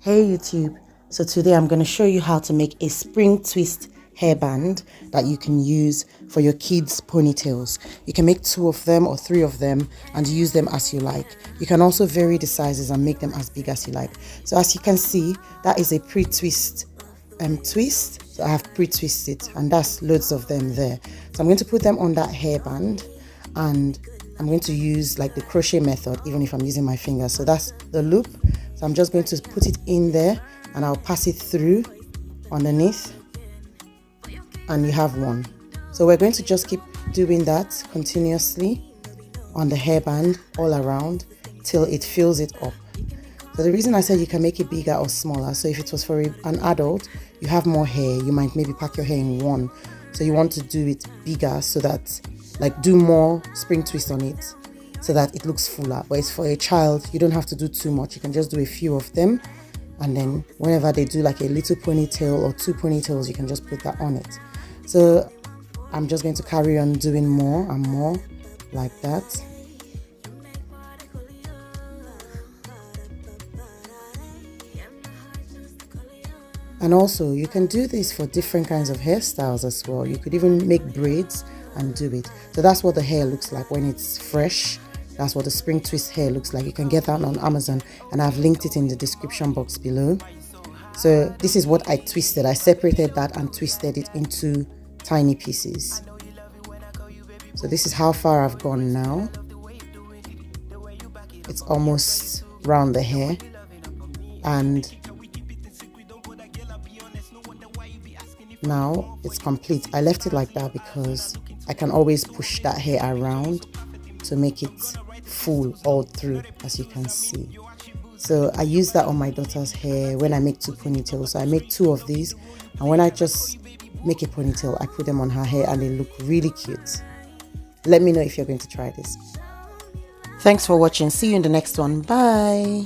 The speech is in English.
Hey YouTube, so today I'm going to show you how to make a spring twist hairband that you can use for your kids' ponytails. You can make 2 of them or 3 of them and use them as you like. You can also vary the sizes and make them as big as you like. So as you can see, that is a pre-twist twist. So I have pre-twisted and that's loads of them there. So I'm going to put them on that hairband and I'm going to use like the crochet method even if I'm using my fingers. So that's the loop. So I'm just going to put it in there and I'll pass it through underneath and you have one. So we're going to just keep doing that continuously on the hairband all around till it fills it up. So the reason I said you can make it bigger or smaller, so if it was for an adult, you have more hair, you might maybe pack your hair in one. So you want to do it bigger so that like do more spring twist on it so that it looks fuller. But it's for a child, you don't have to do too much. You can just do a few of them. And then whenever they do like a little ponytail or 2 ponytails, you can just put that on it. So I'm just going to carry on doing more and more like that. And also you can do this for different kinds of hairstyles as well. You could even make braids and do it. So that's what the hair looks like when it's fresh. That's what the spring twist hair looks like. You can get that on Amazon and I've linked it in the description box below. So this is what I twisted. I separated that and twisted it into tiny pieces. So this is how far I've gone now. It's almost round the hair and now it's complete. I left it like that because I can always push that hair around to make it full all through, as you can see. So I use that on my daughter's hair when I make 2 ponytails. So I make 2 of these and when I just make a ponytail, I put them on her hair and they look really cute. Let me know if you're going to try this. Thanks for watching. See you in the next one. Bye.